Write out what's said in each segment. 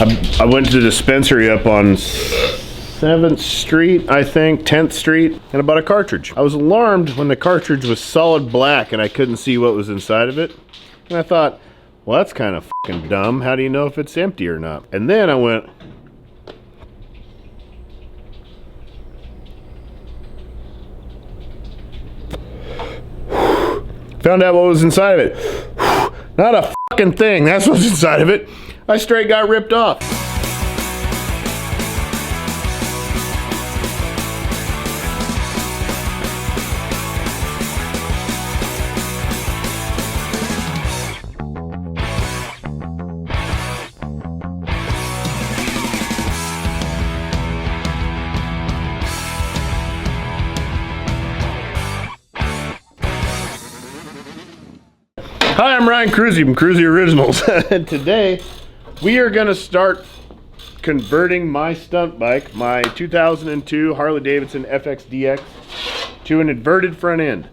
I went to the dispensary up on 7th Street, I think, 10th Street, and I bought a cartridge. I was alarmed when the cartridge was solid black and I couldn't see what was inside of it. And I thought, well, that's kind of fucking dumb. How do you know if it's empty or not? And then I went, found out what was inside of it. Not a fucking thing. That's what's inside of it. I straight got ripped off. Hi, I'm Ryan Kreusi from Kreusi Originals, and today we are going to start converting my stunt bike, my 2002 Harley Davidson FXDX, to an inverted front end.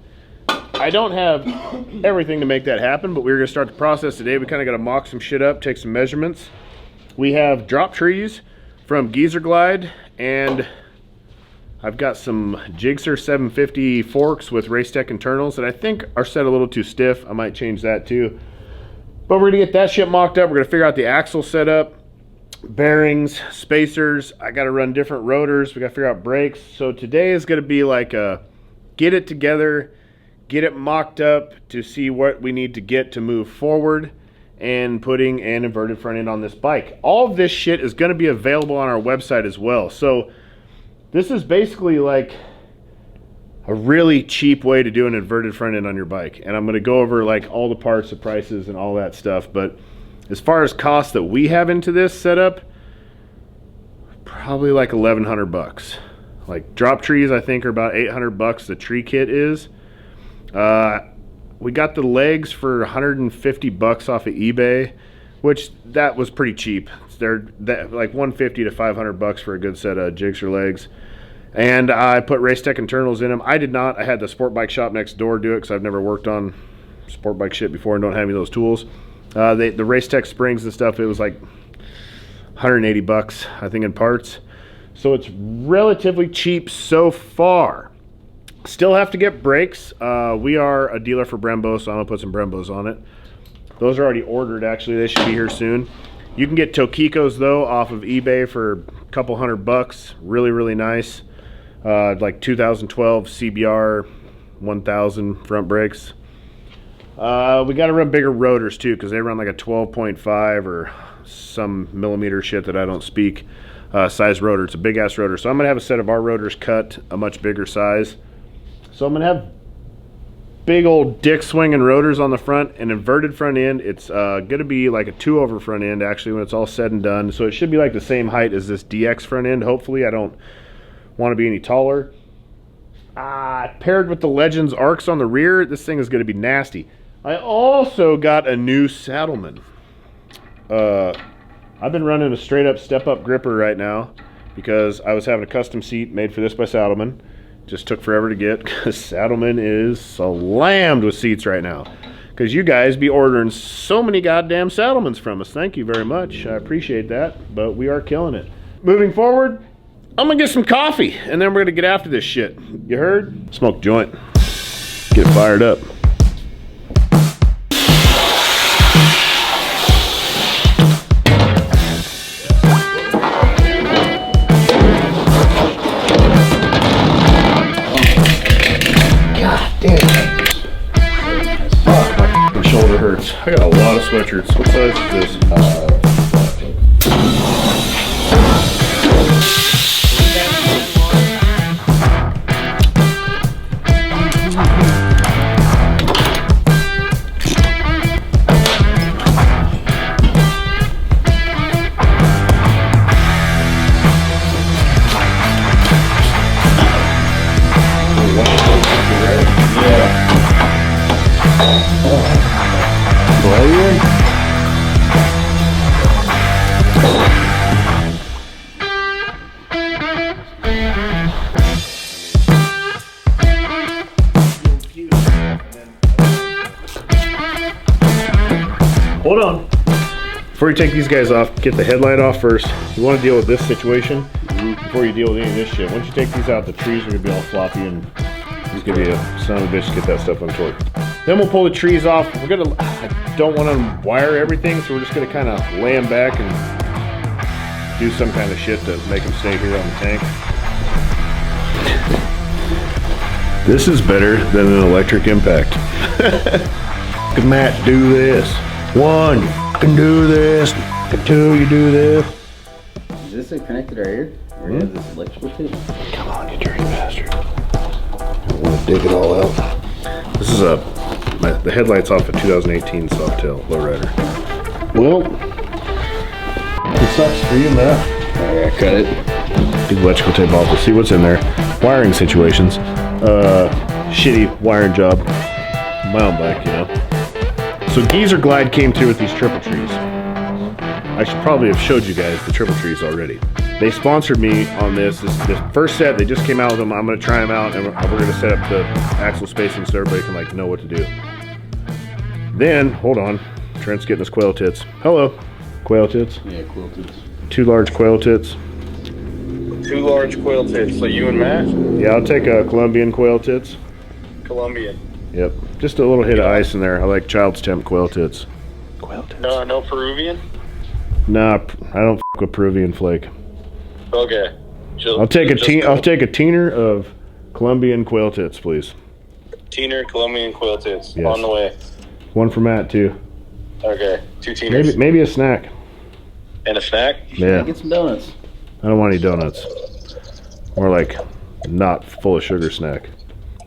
I don't have everything to make that happen, but we're going to start the process today. We kind of got to mock some shit up, take some measurements. We have drop trees from Geezer Glide, and I've got some GSXR 750 forks with Race Tech internals that I think are set a little too stiff. I might change that too. But we're gonna get that shit mocked up. We're gonna figure out the axle setup, bearings, spacers. I gotta run different rotors. We gotta figure out brakes. So today is gonna be like a get it together, get it mocked up to see what we need to get to move forward and putting an inverted front end on this bike. All of this shit is gonna be available on our website as well. So this is basically like a really cheap way to do an inverted front end on your bike. And I'm gonna go over like all the parts, the prices and all that stuff. But as far as costs that we have into this setup, probably like 1,100 bucks. Like drop trees, I think are about 800 bucks. The tree kit is. We got the legs for 150 bucks off of eBay, which that was pretty cheap. They're like 150 to 500 bucks for a good set of GSXR legs. And I put Race Tech internals in them. I did not. I had the sport bike shop next door do it because I've never worked on sport bike shit before and don't have any of those tools. The Race Tech springs and stuff, it was like 180 bucks, I think, in parts. So it's relatively cheap so far. Still have to get brakes. We are a dealer for Brembo, so I'm gonna put some Brembos on it. Those are already ordered, actually. They should be here soon. You can get Tokikos, though, off of eBay for a couple $100. Really, really nice. Like 2012 CBR 1000 front brakes. We got to run bigger rotors, too, because they run like a 12.5 or some millimeter shit that I don't speak size rotor. It's a big-ass rotor. So I'm going to have a set of our rotors cut a much bigger size. So I'm going to have big old dick swinging rotors on the front, an inverted front end. It's gonna be like a 2-over front end actually when it's all said and done. So it should be like the same height as this DX front end. Hopefully, I don't want to be any taller. Paired with the Legends arcs on the rear, this thing is gonna be nasty. I also got a new saddleman. I've been running a straight up step up gripper right now because I was having a custom seat made for this by Saddleman. Just took forever to get because Saddleman is slammed with seats right now. Because you guys be ordering so many goddamn Saddlemans from us. Thank you very much. I appreciate that. But we are killing it. Moving forward, I'm going to get some coffee. And then we're going to get after this shit. You heard? Smoke a joint. Get it fired up. Hurts. I got a lot of sweatshirts. What size is this? take these guys off, get the headlight off first. You want to deal with this situation before you deal with any of this shit. Once you take these out, the trees are gonna be all floppy and he's gonna be a son of a bitch to get that stuff untorqued. Then we'll pull the trees off. I don't want to wire everything, so we're just gonna kind of lay them back and do some kind of shit to make them stay here on the tank. This is better than an electric impact. Can Matt do this? 1, you can do this. 2, you do this. Is this connected right here? Or is this electrical shit? Come on, you dirty bastard. I want to dig it all out. This is the headlight's off a 2018 Softail lowrider. Well, it sucks for you, Matt. Alright, cut it. Big electrical tape off to see what's in there. Wiring situations. Shitty wiring job. My own bike, you know. So Geezer Glide came through with these triple trees. I should probably have showed you guys the triple trees already. They sponsored me on this first set. They just came out with them. I'm going to try them out, and we're going to set up the axle spacing so everybody can like know what to do. Then, hold on, Trent's getting his quail tits. Hello, quail tits. Yeah, quail tits. 2 large quail tits. 2 large quail tits. So you and Matt? Yeah, I'll take a Colombian quail tits. Colombian. Yep, just a little hit of ice in there. I like child's temp quail tits. Quail tits. No Peruvian? Nah, I don't f with Peruvian flake. Okay. I'll take a teener of Colombian quail tits, please. Teener Colombian quail tits. Yes. On the way. 1 for Matt too. Okay. 2 teeners. Maybe a snack. And a snack? Yeah. Get some donuts. I don't want any donuts. More like not full of sugar snack.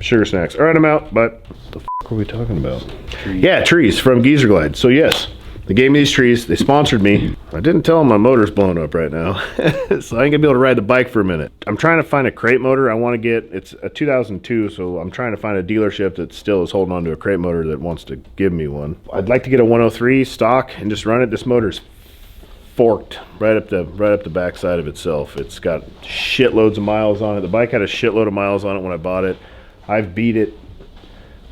Sugar snacks. All right, I'm out. But what the f are we talking about? Trees. Yeah, trees from Geezer Glide. So yes, they gave me these trees. They sponsored me. I didn't tell them my motor's blown up right now, so I ain't gonna be able to ride the bike for a minute. I'm trying to find a crate motor. I want to get. It's a 2002, so I'm trying to find a dealership that still is holding on to a crate motor that wants to give me one. I'd like to get a 103 stock and just run it. This motor's forked right up the back side of itself. It's got shitloads of miles on it. The bike had a shitload of miles on it when I bought it. I've beat it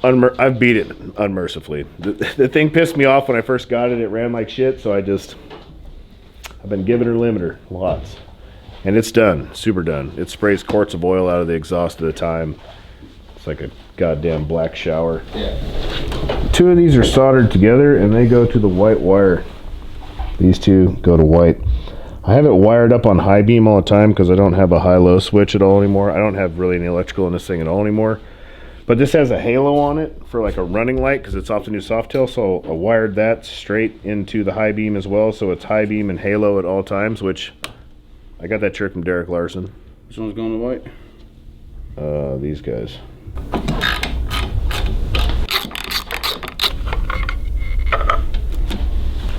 unmercifully. The thing pissed me off when I first got it. It ran like shit, so I've been giving her limiter lots. And it's done, super done. It sprays quarts of oil out of the exhaust at a time. It's like a goddamn black shower. Yeah. 2 of these are soldered together and they go to the white wire. These 2 go to white. I have it wired up on high beam all the time because I don't have a high-low switch at all anymore. I don't have really any electrical in this thing at all anymore. But this has a halo on it for like a running light because it's off the new Softail. So I wired that straight into the high beam as well. So it's high beam and halo at all times, which I got that trick from Derek Larson. Which one's going to white? These guys.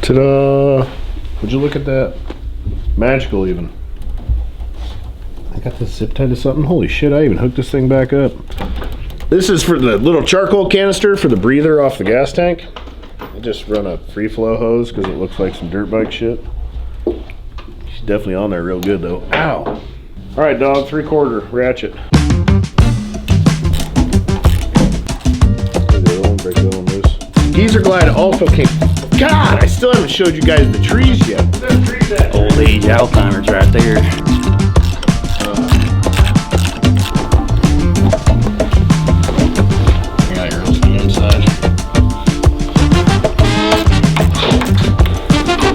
Ta-da! Would you look at that? Magical even. I got this zip tied to something. Holy shit, I even hooked this thing back up. This is for the little charcoal canister for the breather off the gas tank. I just run a free flow hose because it looks like some dirt bike shit. She's definitely on there real good though. Ow! Alright dog, 3/4 ratchet. Break the other one loose. Geezer Glide also came. God, I still haven't showed you guys the trees yet. There's trees at. Old age Alzheimer's right there. Got yours on the inside.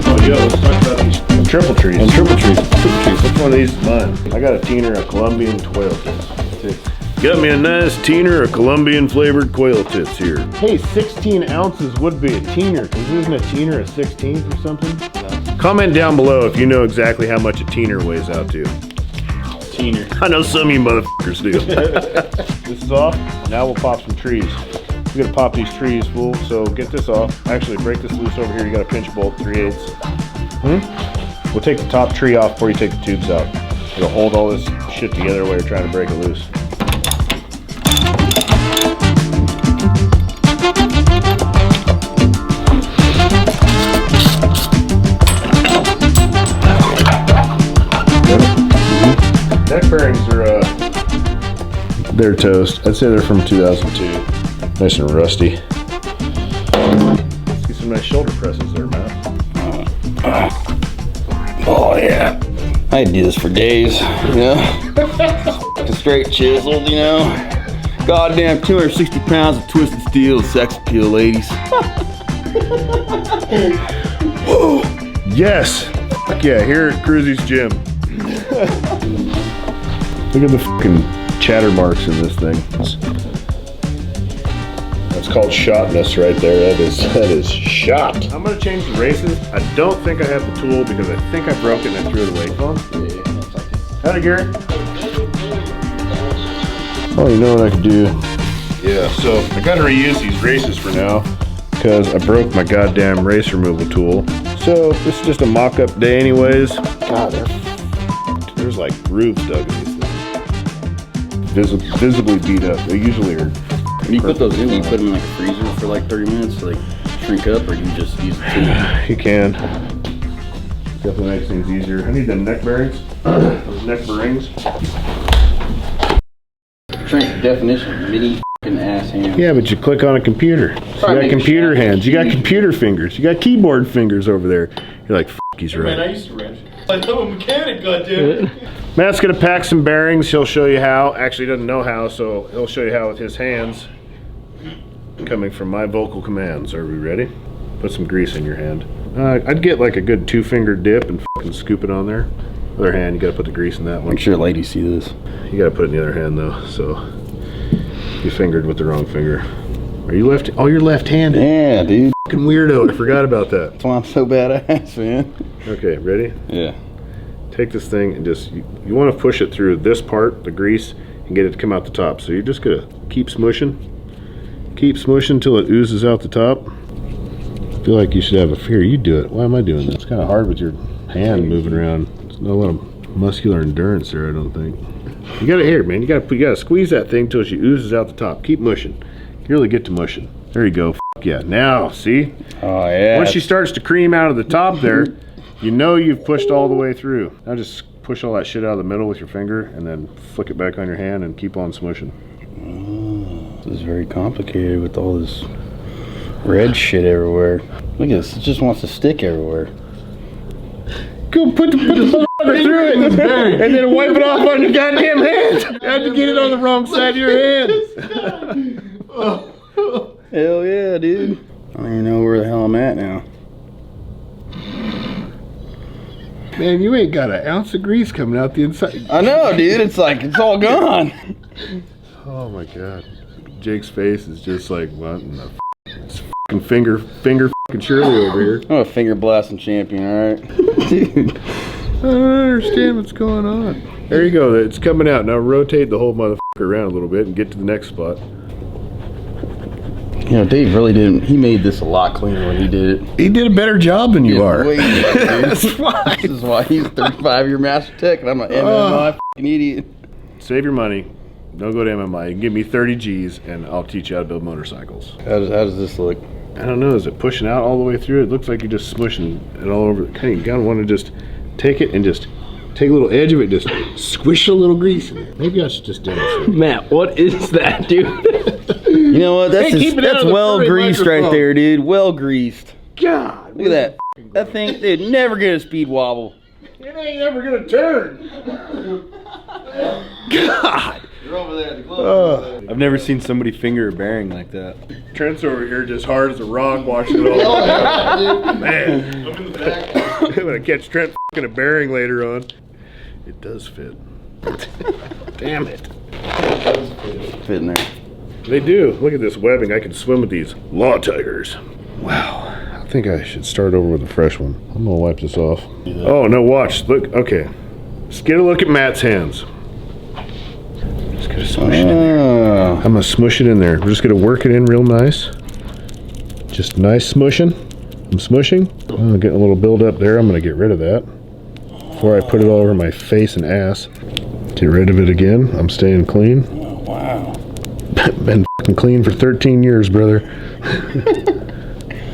Oh, yo, let's talk about these triple trees. And triple trees. Which one of these is mine? I got a teener, a Colombian quail tits. Got me a nice teener, a Colombian flavored quail tits here. Hey, 16 ounces would be a teener, because isn't a teener a 16th or something? No. Comment down below if you know exactly how much a teener weighs out to. Teener. I know some of you motherfuckers do. This is off. Now we'll pop some trees. We're gonna pop these trees, fool. So get this off. Actually, break this loose over here. You got a pinch bolt, 3/8. We'll take the top tree off before you take the tubes out. It'll hold all this shit together while you're trying to break it loose. Neck bearings are, they're toast. I'd say they're from 2002. Nice and rusty. Let's get some nice shoulder presses there, Matt. Yeah. I had to do this for days, you know? Straight chiseled, you know? Goddamn 260 pounds of twisted steel, sex appeal, ladies. Whoa. Yes. Fuck yeah, here at Kreusi's gym. Look at the fucking chatter marks in this thing. That's called shotness right there. That is shot. I'm gonna change the races. I don't think I have the tool because I think I broke it and I threw it away. Come on. Howdy, Gary. Oh, you know what I could do? Yeah, so I gotta reuse these races for now because I broke my goddamn race removal tool. So this is just a mock-up day anyways. God, there's like grooves dug in these things. Visibly beat up. They usually are. When you put those in, you put them in like a freezer for like 30 minutes to like shrink up, or you just use the tool? You can. Definitely makes things easier. I need the neck bearings. Those neck bearings. Shrink definition, mini fucking ass hand. Yeah, but you click on a computer. You got computer hands. You got computer fingers. You got keyboard fingers over there. You're like, he's right. Man, I used to wrench. I'm a mechanic, goddammit. Matt's gonna pack some bearings. He'll show you how. Actually, he doesn't know how, so he'll show you how with his hands. Coming from my vocal commands. Are we ready? Put some grease in your hand. I'd get like a good 2-finger dip and fucking scoop it on there. Other hand, you gotta put the grease in that one. Make sure ladies see this. You gotta put it in the other hand though, so you fingered with the wrong finger. Are you left? Oh, you're left-handed. Yeah, dude. Fucking weirdo. I forgot about that. That's why I'm so badass, man. Okay, ready? Yeah. Take this thing and just, you want to push it through this part, the grease, and get it to come out the top. So you're just gonna keep smushing. Keep smushing until it oozes out the top. I feel like you should have a fear. You do it. Why am I doing this? It's kind of hard with your hand moving around. There's not a lot of muscular endurance there, I don't think. You got it here, man. You gotta squeeze that thing until she oozes out the top. Keep mushing. You really get to mushing. There you go. F yeah. Now, see? Oh yeah. Once she starts to cream out of the top there, you know you've pushed all the way through. Now just push all that shit out of the middle with your finger and then flick it back on your hand and keep on smushing. Oh, this is very complicated with all this red shit everywhere. Look at this. It just wants to stick everywhere. Go put the motherfucker through it and then wipe it off on your goddamn hands. You have to get it on the wrong side of your hands. Hell yeah, dude. I don't even know where the hell I'm at now. Man, you ain't got an ounce of grease coming out the inside. I know, dude. It's like, it's all gone. Oh my god. Jake's face is just like, what in the f***? It's fucking finger fucking Shirley over here. I'm a finger blasting champion, alright? Dude. I don't understand what's going on. There you go. It's coming out. Now rotate the whole motherfucker around a little bit and get to the next spot. You know, Dave really didn't. He made this a lot cleaner when he did it. He did a better job than you are. That's why. This is why he's 35-year master tech and I'm an MMI fucking idiot. Save your money. Don't go to MMI. You can give me 30 G's and I'll teach you how to build motorcycles. How does this look? I don't know. Is it pushing out all the way through? It looks like you're just smushing it all over. You gotta want to just take it and just take a little edge of it, just squish a little grease in there. Maybe I should just demonstrate. Matt, what is that, dude? You know what? That's Hey, that's well greased right there, dude. Well greased. God, Look at that. That thing, dude, never get a speed wobble. it ain't never gonna turn. God. You're over there at the glove. I've never seen somebody finger a bearing like that. Trent's over here just hard as a rock watching it all. Man, I'm in the back. I'm gonna catch Trent f***ing a bearing later on. It does fit. Damn it. Fit in there. They do. Look at this webbing. I can swim with these law tigers. Wow. I think I should start over with a fresh one. I'm gonna wipe this off. Oh no, watch. Look, okay. Let's get a look at Matt's hands. Just gonna smush it in there. I'm gonna smush it in there. We're just gonna work it in real nice. Just nice smushing. I'm smushing. I'm getting a little build up there. I'm gonna get rid of that before I put it all over my face and ass. Get rid of it again. I'm staying clean. Oh, wow. Been f***ing clean for 13 years, brother.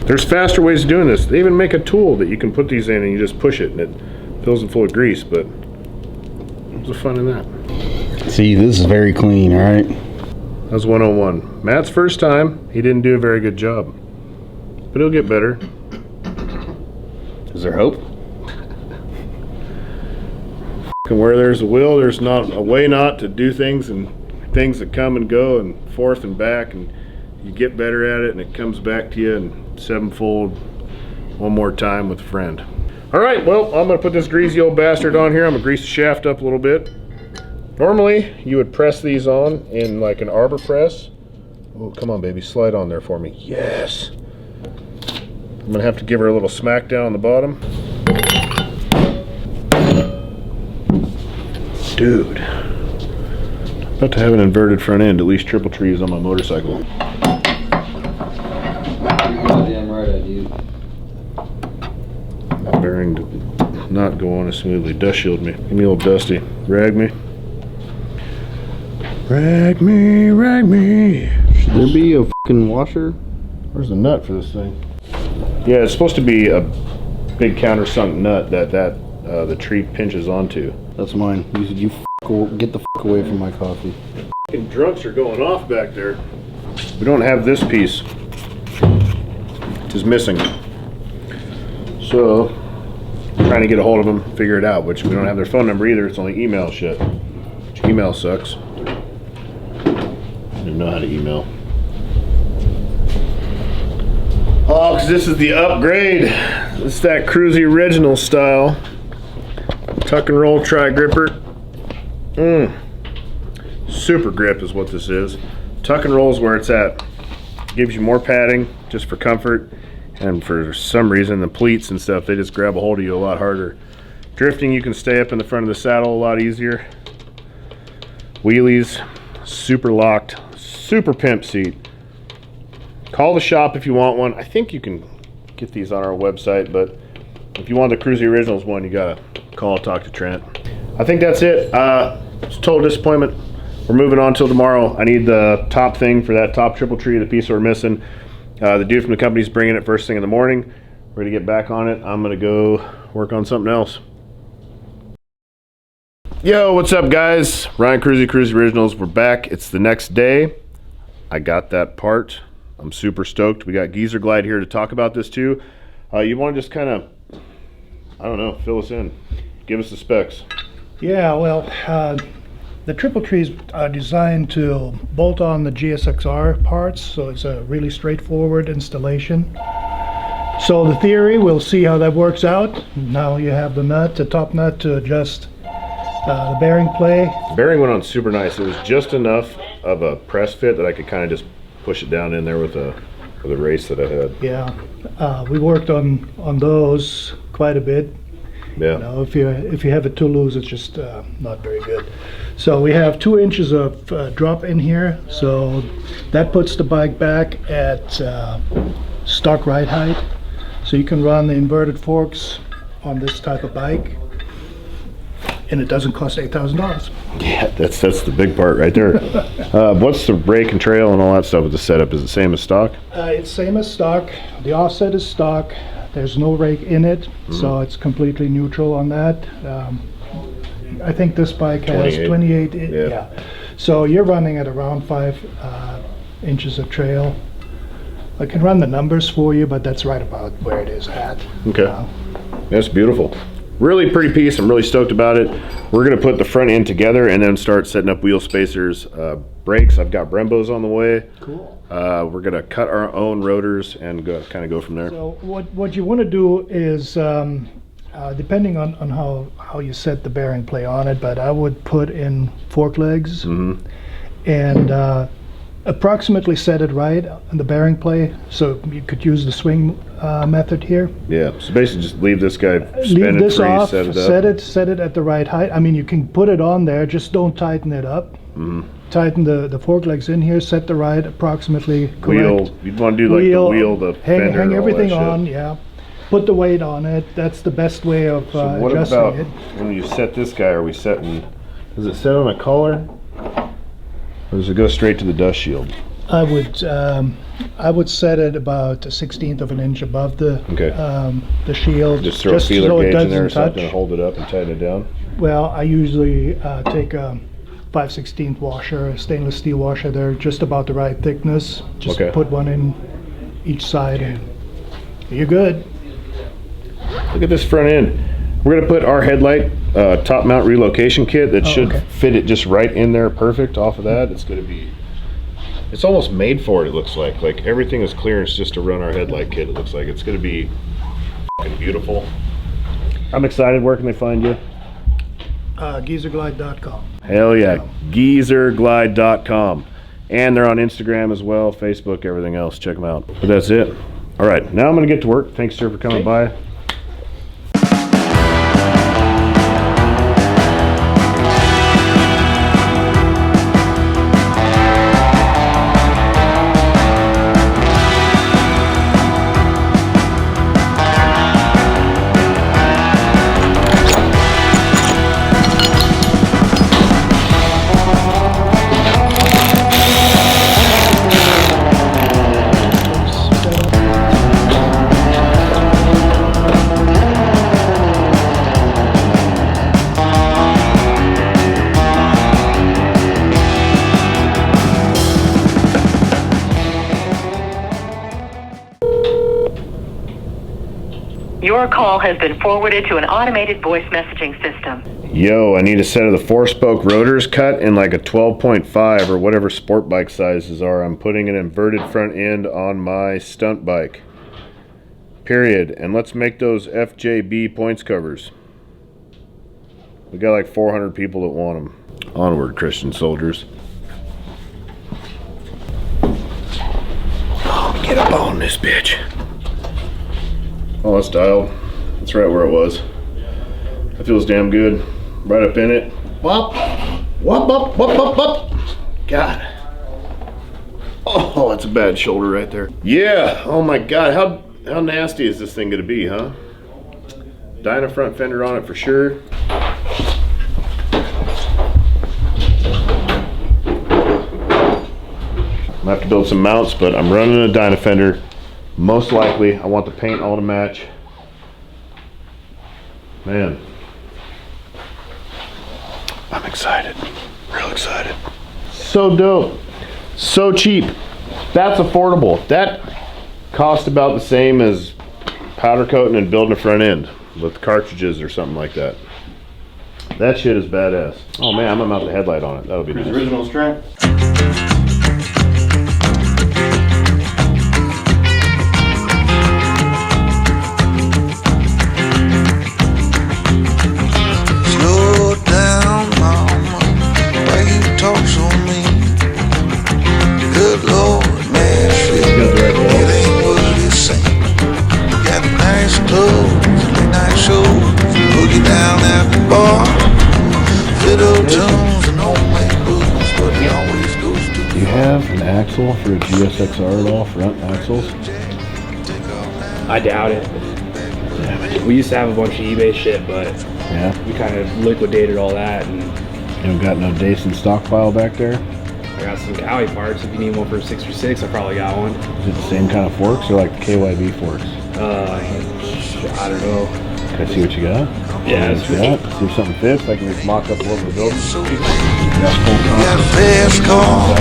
There's faster ways of doing this. They even make a tool that you can put these in and you just push it and it fills it full of grease, but what's the fun in that? See, this is very clean, alright? That was 101. Matt's first time, he didn't do a very good job. But he'll get better. Is there hope? And where there's a will, there's not a way not to do things, and things that come and go and forth and back, and you get better at it and it comes back to you in sevenfold one more time with a friend. All right, well, I'm gonna put this greasy old bastard on here. I'm gonna grease the shaft up a little bit. Normally, you would press these on in like an arbor press. Oh, come on, baby, slide on there for me. Yes. I'm gonna have to give her a little smack down on the bottom. Dude, about to have an inverted front end, at least triple trees on my motorcycle. Goddamn right I do. That bearing did not go on as smoothly. Dust shield me. Give me a little dusty. Rag me. Rag me, rag me. Should there be a fucking washer? Where's the nut for this thing? Yeah, it's supposed to be a big countersunk nut that the tree pinches onto. That's mine. You get the fuck away from my coffee. Fucking drunks are going off back there. We don't have this piece. It is missing. So, I'm trying to get a hold of them, figure it out, which we don't have their phone number either. It's only email shit. Which email sucks. I don't even know how to email. Oh, because this is the upgrade. It's that Kreusi Originals style. Tuck and roll tri-gripper. Super grip is what this is. Tuck and roll is where it's at. Gives you more padding just for comfort, and for some reason the pleats and stuff, they just grab a hold of you a lot harder. Drifting, you can stay up in the front of the saddle a lot easier. Wheelies, super locked, super pimp seat. Call the shop if you want one. I think you can get these on our website, but if you want the Kreusi Originals one, you gotta call, talk to Trent. I think that's it. It's a total disappointment. We're moving on till tomorrow. I need the top thing for that top triple tree, the piece we're missing. The dude from the company's bringing it first thing in the morning. We're gonna get back on it. I'm gonna go work on something else. Yo, what's up guys? Ryan Kreusi Originals. We're back. It's the next day. I got that part. I'm super stoked. We got Geezer Glide here to talk about this too. You want to just kind of, I don't know, fill us in. Give us the specs. Yeah, well, the triple trees are designed to bolt on the GSXR parts, so it's a really straightforward installation. So the theory, we'll see how that works out. Now you have the nut, the top nut to adjust the bearing play. The bearing went on super nice. It was just enough of a press fit that I could kind of just push it down in there with a race that I had. Yeah, we worked on those quite a bit. Yeah. You know, if you have it too loose, it's just not very good. So we have 2 inches of drop in here, so that puts the bike back at stock ride height. So you can run the inverted forks on this type of bike, and it doesn't cost $8,000. Yeah, that's the big part right there. What's the brake and trail and all that stuff with the setup? Is it same as stock? It's same as stock. The offset is stock. There's no rake in it, so it's completely neutral on that. I think this bike has 28. Yeah. So you're running at around 5 inches of trail. I can run the numbers for you, but that's right about where it is at. Okay. That's beautiful. Really pretty piece. I'm really stoked about it. We're going to put the front end together and then start setting up wheel spacers, brakes. I've got Brembos on the way. Cool. We're going to cut our own rotors and kind of go from there. So what you want to do is, depending on how you set the bearing play on it, but I would put in fork legs and approximately set it right on the bearing play, so you could use the swing method here. Yeah, so basically just leave this guy Leave spinning this free, off, set it up. set it at the right height. I mean, you can put it on there, just don't tighten it up. Tighten the fork legs in here, set the right approximately correct. Wheel, you'd want to do like the wheel, the fender, hang all everything that shit. on, yeah. Put the weight on it. That's the best way of So what adjusting about it. when you set this guy? Are we setting? Does it set on a collar, or does it go straight to the dust shield? I would set it about 1/16 of an inch above the shield. Just throw a so feeler it gauge in there or doesn't something, touch. hold it up and tighten it down. Well, I usually take a 5/16 washer, a stainless steel washer. They're just about the right thickness. Just put one in each side and you're good. Look at this front end. We're gonna put our headlight top mount relocation kit that should okay. fit it just right in there perfect off of that. It's going to be, it's almost made for it, it looks like. Like everything is clearance just to run our headlight kit, it looks like. It's going to be fucking beautiful. I'm excited. Where can they find you? Geezerglide.com. Hell yeah, geezerglide.com. And they're on Instagram as well, Facebook, everything else. Check them out. But that's it. All right, now I'm going to get to work. Thanks, sir, for coming by. Your call has been forwarded to an automated voice messaging system. Yo, I need a set of the 4-spoke rotors cut in like a 12.5 or whatever sport bike sizes are. I'm putting an inverted front end on my stunt bike. Period. And let's make those FJB points covers. We got like 400 people that want them. Onward, Christian soldiers. Oh, get up on this bitch. Oh, it's dialed. That's right where it was. That feels damn good. Right up in it. Wop, wop, wop, wop, wop, wop. God. Oh, that's a bad shoulder right there. Yeah. Oh my God. How nasty is this thing gonna be, huh? Dyna front fender on it for sure. I'm gonna have to build some mounts, but I'm running a Dyna fender. Most likely, I want the paint all to match. Man, I'm excited, real excited. So dope, so cheap. That's affordable. That cost about the same as powder coating and building a front end with cartridges or something like that. That shit is badass. Oh man, I'm gonna mount the headlight on it. That'll be nice. Original strength. Do you have an axle for a GSXR at all, front axles? I doubt it. We used to have a bunch of eBay shit, but yeah, we kind of liquidated all that. And you don't got no Dyson stockpile back there? I got some Cowie parts. If you need one for a 636, I probably got one. Is it the same kind of forks or like the KYB forks? I don't know. Can I see what you got? Yeah, it's got. See if something fits. I can just mock up what we're building. Got a fast car,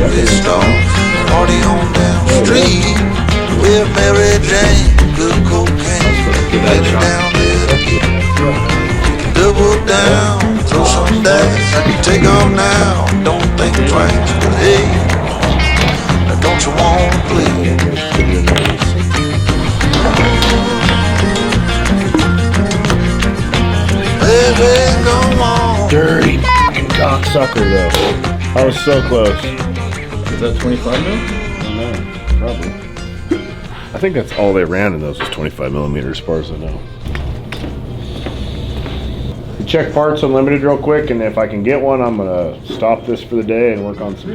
this star, party on down the street with Mary Jane, good cocaine. Get it down there, double down, throw some dice. I can take off now, don't think twice. But hey, now don't you wanna play? Dirty fucking cocksucker though. I was so close. Is that 25 mil? I don't know. Probably. I think that's all they ran in those was 25 millimeters as far as I know. Check parts unlimited real quick, and if I can get one, I'm gonna stop this for the day and work on some.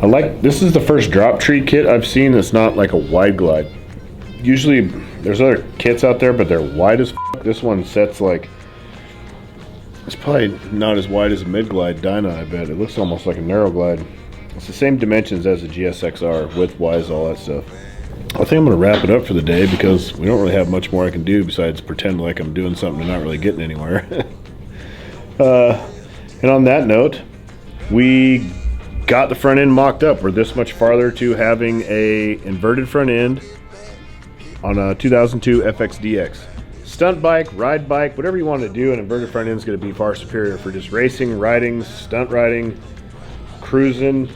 I like, this is the first drop tree kit I've seen that's not like a wide glide. Usually there's other kits out there, but they're wide as f. This one sets like, it's probably not as wide as a mid glide Dyna, I bet. It looks almost like a narrow glide. It's the same dimensions as the GSXR, width wise, all that stuff. I think I'm gonna wrap it up for the day because we don't really have much more I can do besides pretend like I'm doing something and not really getting anywhere. And on that note, we got the front end mocked up. We're this much farther to having a inverted front end on a 2002 FXDX. stunt bike, ride bike, whatever you want to do, an inverted front end is going to be far superior for just racing, riding, stunt riding, cruising,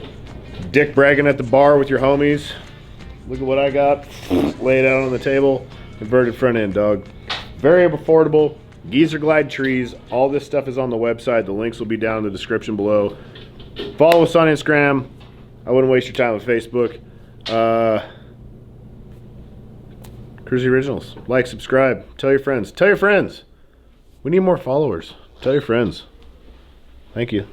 dick bragging at the bar with your homies. Look at what I got laid out on the table. Inverted front end, dog. Very affordable. Geezer glide trees. All this stuff is on the website. The links will be down in the description below. Follow us on Instagram. I wouldn't waste your time on Facebook. Kreusi Originals. Like, subscribe. Tell your friends. Tell your friends. We need more followers. Tell your friends. Thank you.